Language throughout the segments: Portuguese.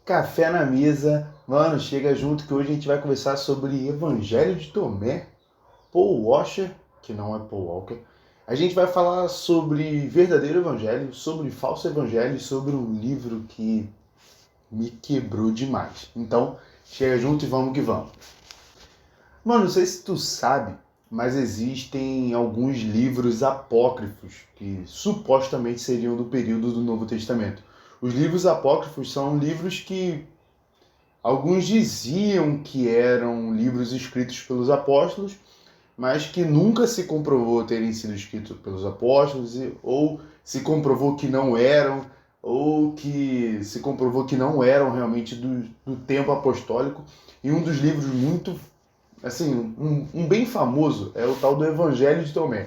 Café na mesa. Mano, chega junto que hoje a gente vai conversar sobre Evangelho de Tomé, Paul Washer, que não é Paul Walker. A gente vai falar sobre verdadeiro evangelho, sobre falso evangelho e sobre um livro que me quebrou demais. Então, chega junto e vamos que vamos. Mano, não sei se tu sabe, mas existem alguns livros apócrifos que supostamente seriam do período do Novo Testamento. Os livros apócrifos são livros que alguns diziam que eram livros escritos pelos apóstolos, mas que nunca se comprovou terem sido escritos pelos apóstolos, ou se comprovou que não eram, ou que se comprovou que não eram realmente do tempo apostólico. E um dos livros muito, assim, um bem famoso é o tal do Evangelho de Tomé.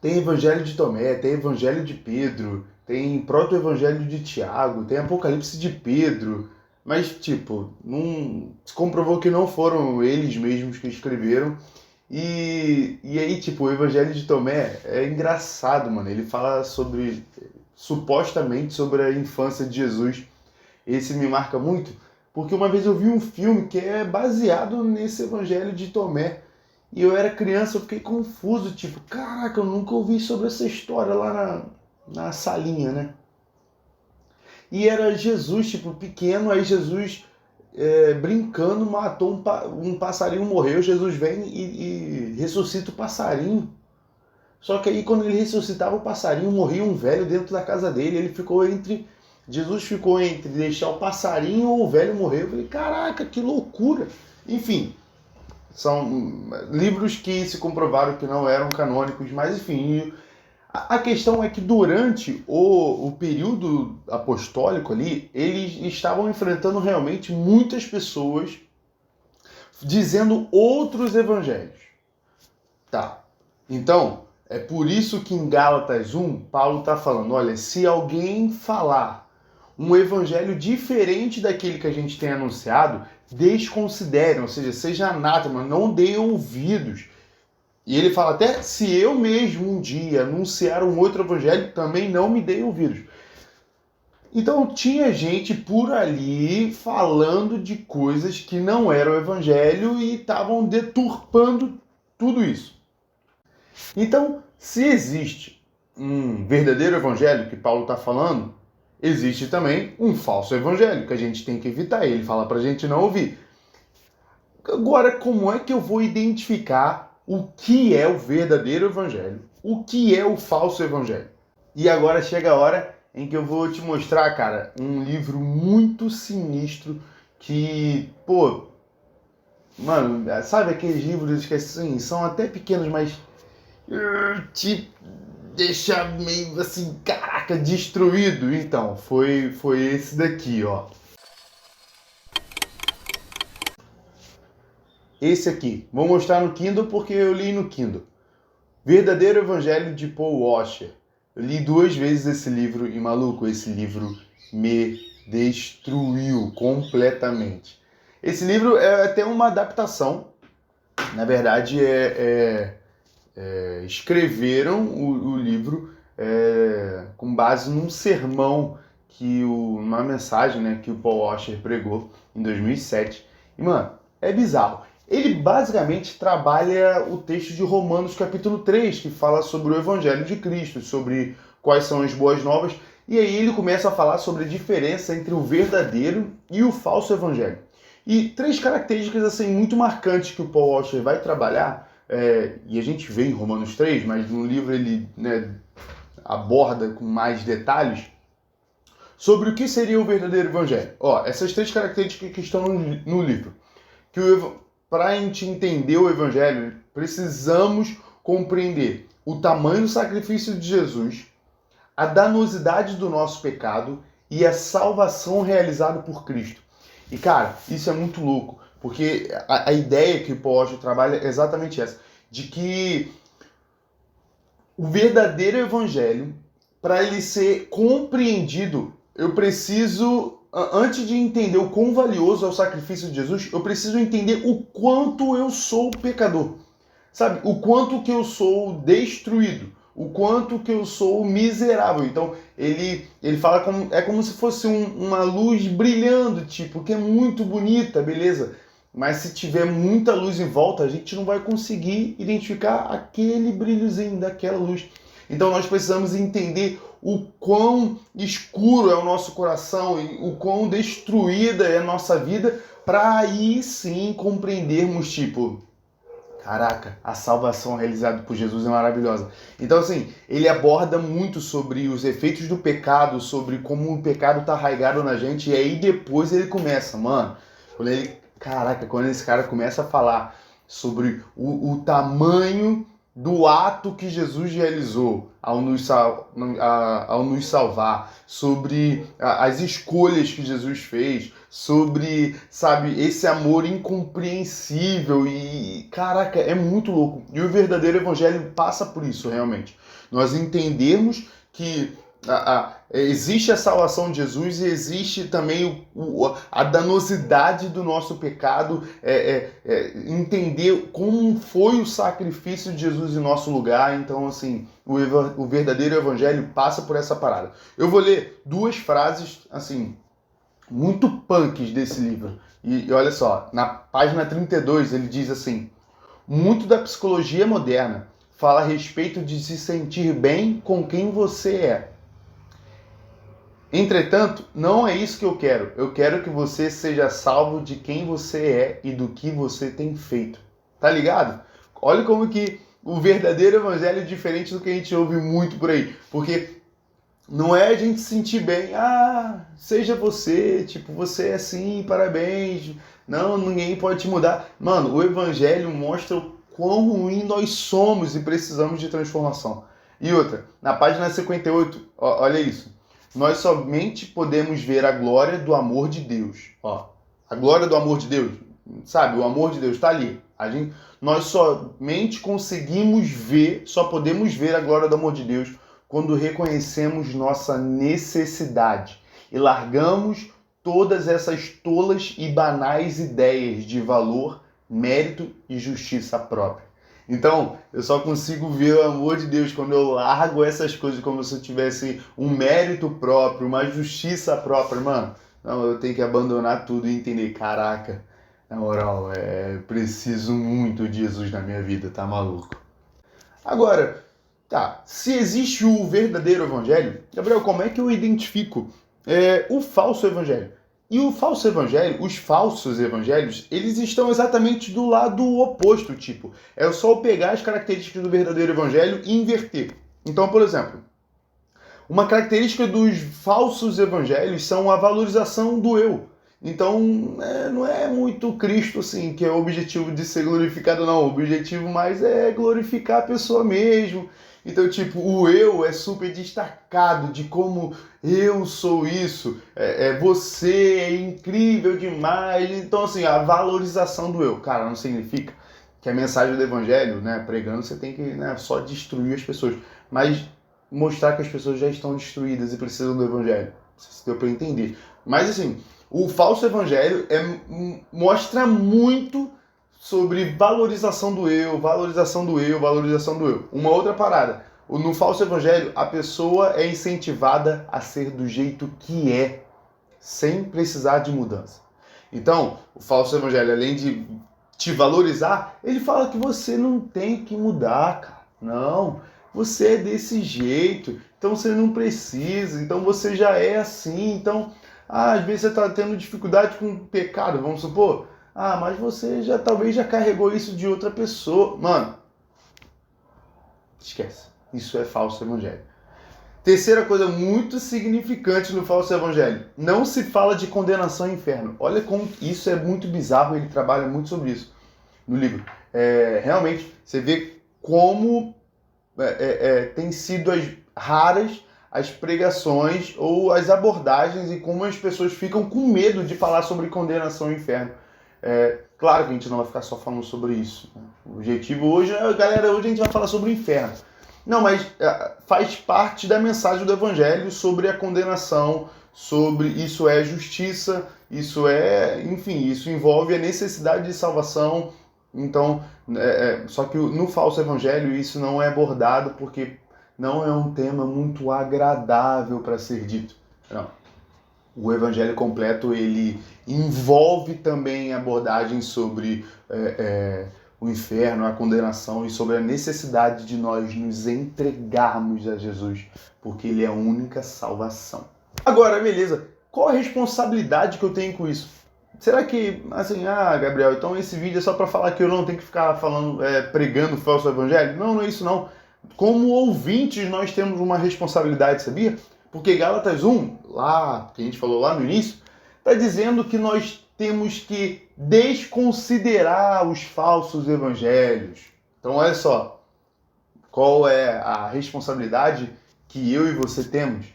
Tem Evangelho de Tomé, tem Evangelho de Pedro, tem Proto-Evangelho de Tiago, tem Apocalipse de Pedro, mas, tipo, não se comprovou que não foram eles mesmos que escreveram. E aí, tipo, o Evangelho de Tomé é engraçado, mano. Ele fala sobre, supostamente, sobre a infância de Jesus. Esse me marca muito, porque uma vez eu vi um filme que é baseado nesse Evangelho de Tomé. E eu era criança, eu fiquei confuso, tipo, caraca, eu nunca ouvi sobre essa história lá na salinha, né? E era Jesus, tipo, pequeno, aí Jesus brincando matou um passarinho, morreu, Jesus vem e ressuscita o passarinho. Só que aí quando ele ressuscitava o passarinho, morria um velho dentro da casa dele, Jesus ficou entre deixar o passarinho ou o velho morrer. Eu falei, caraca, que loucura! Enfim, são livros que se comprovaram que não eram canônicos, mas enfim, a questão é que durante o período apostólico ali, eles estavam enfrentando realmente muitas pessoas dizendo outros evangelhos. Tá. Então, é por isso que em Gálatas 1, Paulo está falando, olha, se alguém falar um evangelho diferente daquele que a gente tem anunciado, desconsiderem, ou seja, seja anátema, não deem ouvidos. E ele fala até, se eu mesmo um dia anunciar um outro evangelho, também não me deem ouvidos. Então tinha gente por ali falando de coisas que não eram evangelho e estavam deturpando tudo isso. Então, se existe um verdadeiro evangelho que Paulo está falando, existe também um falso evangelho que a gente tem que evitar. Ele fala para a gente não ouvir. Agora, como é que eu vou identificar o que é o verdadeiro evangelho, o que é o falso evangelho? E agora chega a hora em que eu vou te mostrar, cara, um livro muito sinistro que, pô, mano, sabe aqueles livros que assim, são até pequenos, mas te deixa meio assim, caraca, destruído. Então, foi esse daqui, ó. Esse aqui. Vou mostrar no Kindle porque eu li no Kindle. Verdadeiro Evangelho de Paul Washer. Eu li 2 vezes esse livro e, maluco, esse livro me destruiu completamente. Esse livro é até uma adaptação. Na verdade, escreveram o livro com base num sermão uma mensagem, né, que o Paul Washer pregou em 2007. E, mano, é bizarro. Ele basicamente trabalha o texto de Romanos capítulo 3, que fala sobre o Evangelho de Cristo, sobre quais são as boas novas, e aí ele começa a falar sobre a diferença entre o verdadeiro e o falso Evangelho. E 3 características assim muito marcantes que o Paul Washer vai trabalhar, e a gente vê em Romanos 3, mas no livro ele, né, aborda com mais detalhes, sobre o que seria o verdadeiro Evangelho. Ó, essas 3 características que estão no livro. Para a gente entender o Evangelho, precisamos compreender o tamanho do sacrifício de Jesus, a danosidade do nosso pecado e a salvação realizada por Cristo. E, cara, isso é muito louco, porque a ideia que o Paul Washer trabalha é exatamente essa, de que o verdadeiro Evangelho, para ele ser compreendido, eu preciso, antes de entender o quão valioso é o sacrifício de Jesus, eu preciso entender o quanto eu sou pecador. Sabe? O quanto que eu sou destruído. o quanto que eu sou miserável. Então ele fala como se fosse uma luz brilhando, tipo, que é muito bonita, beleza? Mas se tiver muita luz em volta, a gente não vai conseguir identificar aquele brilhozinho daquela luz. Então nós precisamos entender o quão escuro é o nosso coração e o quão destruída é a nossa vida, para aí sim compreendermos, tipo, caraca, a salvação realizada por Jesus é maravilhosa. Então, assim, ele aborda muito sobre os efeitos do pecado, sobre como o pecado tá arraigado na gente, e aí depois ele começa, mano, quando esse cara começa a falar sobre o tamanho do ato que Jesus realizou ao nos salvar, sobre as escolhas que Jesus fez, sobre, sabe, esse amor incompreensível e, caraca, é muito louco. E o verdadeiro evangelho passa por isso, realmente. Nós entendermos que existe a salvação de Jesus e existe também a danosidade do nosso pecado, entender como foi o sacrifício de Jesus em nosso lugar. Então, assim, o verdadeiro evangelho passa por essa parada. Eu vou ler duas frases, assim, muito punks desse livro. E olha só, na página 32 ele diz assim: muito da psicologia moderna fala a respeito de se sentir bem com quem você é. Entretanto, não é isso que eu quero. Eu quero que você seja salvo de quem você é e do que você tem feito. Tá ligado? Olha como que o verdadeiro evangelho é diferente do que a gente ouve muito por aí. Porque não é a gente se sentir bem, seja você, tipo, você é assim, parabéns, não, ninguém pode te mudar. Mano, o evangelho mostra o quão ruim nós somos e precisamos de transformação. E outra, na página 58, olha isso. Nós somente podemos ver a glória do amor de Deus. Ó, a glória do amor de Deus, sabe? O amor de Deus está ali. Nós somente conseguimos ver, só podemos ver a glória do amor de Deus quando reconhecemos nossa necessidade e largamos todas essas tolas e banais ideias de valor, mérito e justiça própria. Então, eu só consigo ver o amor de Deus quando eu largo essas coisas como se eu tivesse um mérito próprio, uma justiça própria. Mano, não, eu tenho que abandonar tudo e entender, caraca, na moral, preciso muito de Jesus na minha vida, tá maluco? Agora, tá, se existe o verdadeiro evangelho, Gabriel, como é que eu identifico o falso evangelho? E o falso evangelho, os falsos evangelhos, eles estão exatamente do lado oposto, tipo, é só eu pegar as características do verdadeiro evangelho e inverter. Então, por exemplo, uma característica dos falsos evangelhos são a valorização do eu. Então, não é muito Cristo, assim, que é o objetivo de ser glorificado, não. O objetivo mais é glorificar a pessoa mesmo. Então, tipo, o eu é super destacado de como eu sou isso, você é incrível demais. Então, assim, a valorização do eu, cara, não significa que a mensagem do evangelho, né, pregando, você tem que, né, só destruir as pessoas, mas mostrar que as pessoas já estão destruídas e precisam do evangelho. Não sei se deu para entender. Mas, assim, o falso evangelho mostra muito sobre valorização do eu, valorização do eu, valorização do eu. Uma outra parada. No falso evangelho, a pessoa é incentivada a ser do jeito que é, sem precisar de mudança. Então, o falso evangelho, além de te valorizar, ele fala que você não tem que mudar, cara. Não, você é desse jeito, então você não precisa, então você já é assim, então, às vezes você está tendo dificuldade com o pecado, vamos supor, mas você talvez já carregou isso de outra pessoa. Mano, esquece. Isso é falso evangelho. Terceira coisa muito significante no falso evangelho. Não se fala de condenação ao inferno. Olha como isso é muito bizarro, ele trabalha muito sobre isso no livro. Realmente, você vê como tem sido raras as pregações ou as abordagens e como as pessoas ficam com medo de falar sobre condenação ao inferno. Claro que a gente não vai ficar só falando sobre isso. Né? O objetivo hoje, galera, hoje a gente vai falar sobre o inferno. Não, mas faz parte da mensagem do evangelho sobre a condenação, sobre isso é justiça, isso enfim, isso envolve a necessidade de salvação. Então, só que no falso evangelho isso não é abordado porque não é um tema muito agradável para ser dito. Não. O Evangelho completo, ele envolve também abordagens sobre o inferno, a condenação e sobre a necessidade de nós nos entregarmos a Jesus, porque ele é a única salvação. Agora, beleza, qual a responsabilidade que eu tenho com isso? Será que, assim, Gabriel, então esse vídeo é só para falar que eu não tenho que ficar falando, pregando o falso evangelho? Não, não é isso não. Como ouvintes, nós temos uma responsabilidade, sabia? Porque Gálatas 1, lá, que a gente falou lá no início, está dizendo que nós temos que desconsiderar os falsos evangelhos. Então, olha só, qual é a responsabilidade que eu e você temos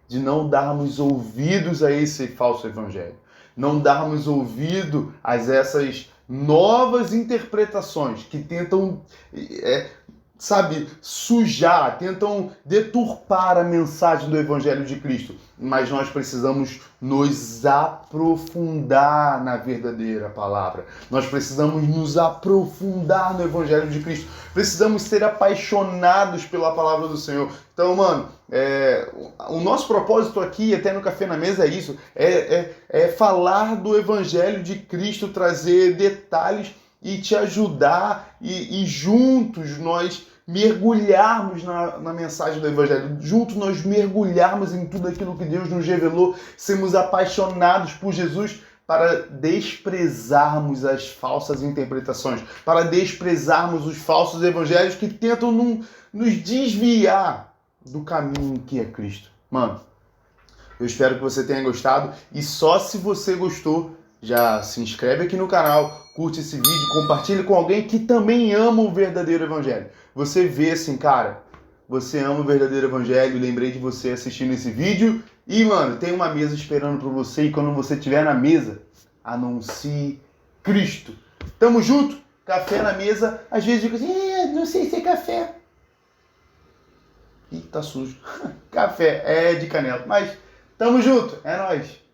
de não darmos ouvidos a esse falso evangelho, não darmos ouvido a essas novas interpretações que tentam, sujar, tentam deturpar a mensagem do Evangelho de Cristo. Mas nós precisamos nos aprofundar na verdadeira palavra. Nós precisamos nos aprofundar no Evangelho de Cristo. Precisamos ser apaixonados pela palavra do Senhor. Então, mano, o nosso propósito aqui, até no Café na Mesa, é isso. É falar do Evangelho de Cristo, trazer detalhes e te ajudar e juntos nós mergulharmos na mensagem do Evangelho, juntos nós mergulharmos em tudo aquilo que Deus nos revelou, sermos apaixonados por Jesus para desprezarmos as falsas interpretações, para desprezarmos os falsos evangelhos que tentam nos desviar do caminho que é Cristo. Mano, eu espero que você tenha gostado e só se você gostou, já se inscreve aqui no canal, curte esse vídeo, compartilhe com alguém que também ama o verdadeiro evangelho. Você vê assim, cara, você ama o verdadeiro evangelho, lembrei de você assistindo esse vídeo e, mano, tem uma mesa esperando por você e quando você estiver na mesa, anuncie Cristo. Tamo junto? Café na mesa, às vezes eu digo assim, não sei se é café. Ih, tá sujo. Café, é de canela, mas tamo junto, é nóis.